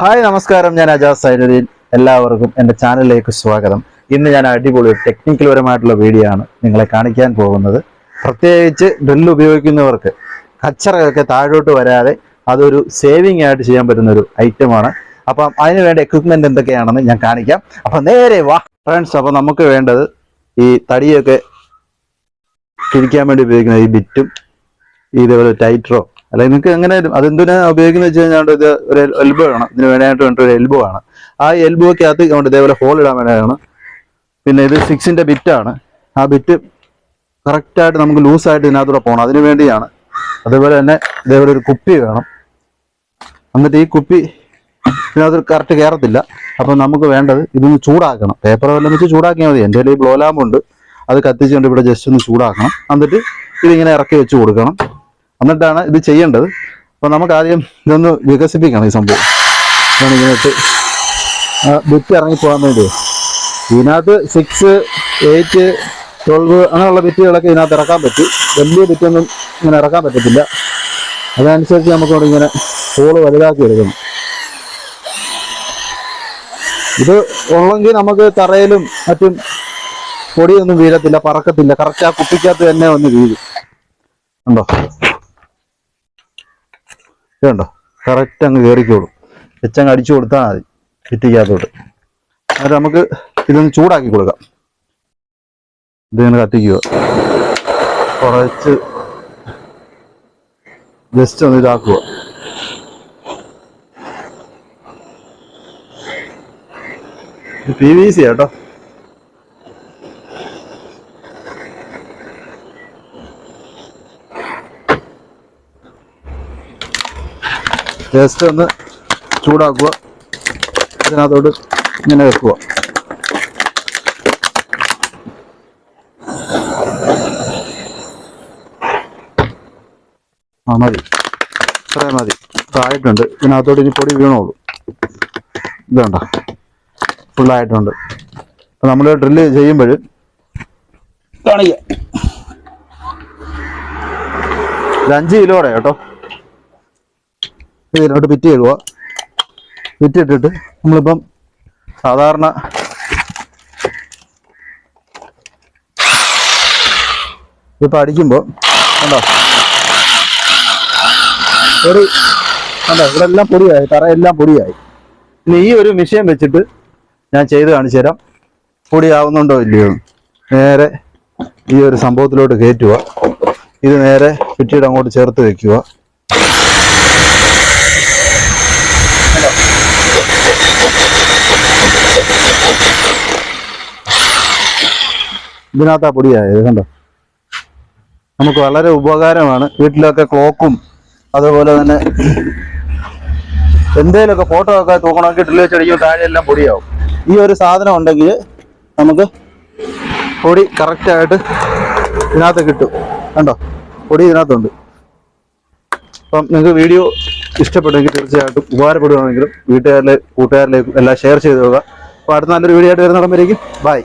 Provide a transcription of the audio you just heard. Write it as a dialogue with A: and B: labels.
A: Hi നമസ്കാരം, ഞാൻ അജാസ് സൈനുദ്ദീൻ. എല്ലാവർക്കും എൻ്റെ ചാനലിലേക്ക് സ്വാഗതം. ഇന്ന് ഞാൻ അടിപൊളി ടെക്നിക്കൽ പരമായിട്ടുള്ള വീഡിയോ ആണ് നിങ്ങളെ കാണിക്കാൻ പോകുന്നത്. പ്രത്യേകിച്ച് ഡ്രിൽ ഉപയോഗിക്കുന്നവർക്ക് കച്ചറയൊക്കെ താഴോട്ട് വരാതെ അതൊരു സേവിങ് ആയിട്ട് ചെയ്യാൻ പറ്റുന്ന ഒരു ഐറ്റമാണ്. അപ്പം അതിന് വേണ്ട എക്വിപ്മെന്റ് എന്തൊക്കെയാണെന്ന് ഞാൻ കാണിക്കാം. അപ്പം നേരെ വാ ഫ്രണ്ട്സ്. അപ്പം നമുക്ക് വേണ്ടത് ഈ തടിയൊക്കെ തിരിക്കാൻ വേണ്ടി ഉപയോഗിക്കുന്ന ഈ ബിറ്റും ഇതേപോലെ ടൈറ്ററോ അല്ലെങ്കിൽ നിങ്ങൾക്ക് എങ്ങനെ അതെന്തിനാ ഉപയോഗിക്കുന്നത് വെച്ച് കഴിഞ്ഞാൽ ഇത് ഒരു എൽബോ വേണം. ഇതിന് വേണ്ടിയിട്ട് ഒരു എൽബോ ആണ്. ആ എൽബോയ്ക്കകത്ത് കൊണ്ട് ഇതേപോലെ ഹോൾ ഇടാൻ വേണ്ടിയാണ്. പിന്നെ ഇത് 6-ന്റെ ബിറ്റാണ്. ആ ബിറ്റ് കറക്റ്റായിട്ട് നമുക്ക് ലൂസായിട്ട് ഇതിനകത്തൂടെ പോകണം, അതിനു വേണ്ടിയാണ്. അതുപോലെ തന്നെ ഇതേപോലെ ഒരു കുപ്പി വേണം. എന്നിട്ട് ഈ കുപ്പി ഇതിനകത്ത് കറക്റ്റ് കയറത്തില്ല. അപ്പം നമുക്ക് വേണ്ടത് ഇതൊന്ന് ചൂടാക്കണം. പേപ്പർ വല്ലതും വെച്ച് ചൂടാക്കിയാൽ മതി. എൻ്റെ കയ്യിൽ ബ്ലോ ലാമ്പുണ്ട്, അത് കത്തിച്ചുകൊണ്ട് ഇവിടെ ജസ്റ്റ് ഒന്ന് ചൂടാക്കണം. എന്നിട്ട് ഇതിങ്ങനെ ഇറക്കി വെച്ച് കൊടുക്കണം. എന്നിട്ടാണ് ഇത് ചെയ്യേണ്ടത്. അപ്പോൾ നമുക്ക് ആദ്യം ഇതൊന്ന് വികസിപ്പിക്കണം. ഈ സംഭവം ഇങ്ങനെയിട്ട് ബിറ്റ് ഇറങ്ങിപ്പോകാൻ വേണ്ടി ഇതിനകത്ത് 6, 8, 12 അങ്ങനെയുള്ള ബിറ്റുകളൊക്കെ ഇതിനകത്ത് ഇറക്കാൻ പറ്റും. വലിയ ബിറ്റൊന്നും ഇങ്ങനെ ഇറക്കാൻ പറ്റത്തില്ല. അതനുസരിച്ച് നമുക്കിവിടെ ഇങ്ങനെ ഹോള് വലുതാക്കി എടുക്കണം. ഇത് ഉള്ളെങ്കിൽ നമുക്ക് തറയിലും മറ്റും പൊടിയൊന്നും വീഴത്തില്ല, പറക്കത്തില്ല. കറക്റ്റ് ആ കുപ്പിക്കകത്ത് തന്നെ ഒന്ന് വീഴും. ഉണ്ടോ? ഇതുണ്ടോ? കറക്റ്റ് അങ്ങ് കയറിക്കോളും. വെച്ചങ്ങ് അടിച്ചു കൊടുത്താൽ മതി കിറ്റിക്കകത്തോട്ട്. എന്നിട്ട് നമുക്ക് ഇതൊന്ന് ചൂടാക്കി കൊടുക്കാം. ഇതിങ്ങനെ കത്തിക്കുക, കുറച്ച് ജസ്റ്റ് ഒന്ന് ഇതാക്കുക. PVC കേട്ടോ. ജസ്റ്റ് ഒന്ന് ചൂടാക്കുക, ഇതിനകത്തോട്ട് ഇങ്ങനെ വെക്കുക. മതി, ഇത്രയും മതി. ആയിട്ടുണ്ട്. ഇതിനകത്തോട്ട് ഇനി പൊടി വീണോളൂ. ഇതുണ്ടോ? ഫുള്ളായിട്ടുണ്ട്. അപ്പം നമ്മൾ ഡ്രില്ല് ചെയ്യുമ്പോൾ കാണിക്കുക. ഇത് 5 കിലോയുടെ കേട്ടോ. ഇതിനോട്ട് പിറ്റ് ചെയ്യുക. പിറ്റ് ഇട്ടിട്ട് നമ്മളിപ്പം സാധാരണ ഇപ്പം അടിക്കുമ്പോൾ കണ്ടോ പൊടി കണ്ടോ, ഇവിടെ എല്ലാം പൊടിയായി, തറയെല്ലാം പൊടിയായി. ഇനി ഈ ഒരു മെഷീൻ വെച്ചിട്ട് ഞാൻ ചെയ്ത് കാണിച്ചു തരാം പൊടിയാവുന്നുണ്ടോ ഇല്ലയോ. നേരെ ഈ ഒരു സംഭവത്തിലോട്ട് കയറ്റുക. ഇത് നേരെ പിറ്റീട് അങ്ങോട്ട് ചേർത്ത് വെക്കുക. ഇതിനകത്താ പൊടിയായത് കണ്ടോ. നമുക്ക് വളരെ ഉപകാരമാണ്. വീട്ടിലൊക്കെ ക്ലോക്കും അതുപോലെ തന്നെ എന്തേലൊക്കെ ഫോട്ടോ ഒക്കെ തൂക്കണമെങ്കിൽ ഡ്രിൽ വെച്ചടിക്കുമ്പോൾ താഴെയെല്ലാം പൊടിയാവും. ഈ ഒരു സാധനം ഉണ്ടെങ്കിൽ നമുക്ക് പൊടി കറക്റ്റായിട്ട് ഇതിനകത്ത് കിട്ടും. കണ്ടോ, പൊടി ഇതിനകത്തുണ്ട്. അപ്പം നിങ്ങൾക്ക് വീഡിയോ ഇഷ്ടപ്പെട്ടെങ്കിൽ തീർച്ചയായിട്ടും ഉപകാരപ്പെടുകയാണെങ്കിലും വീട്ടുകാരിലെ കൂട്ടുകാരിലേക്കും എല്ലാം ഷെയർ ചെയ്ത് പോവുക. അപ്പോൾ അടുത്ത നല്ലൊരു വീഡിയോ ആയിട്ട് വരുന്നിടം വരേക്കും ബൈ.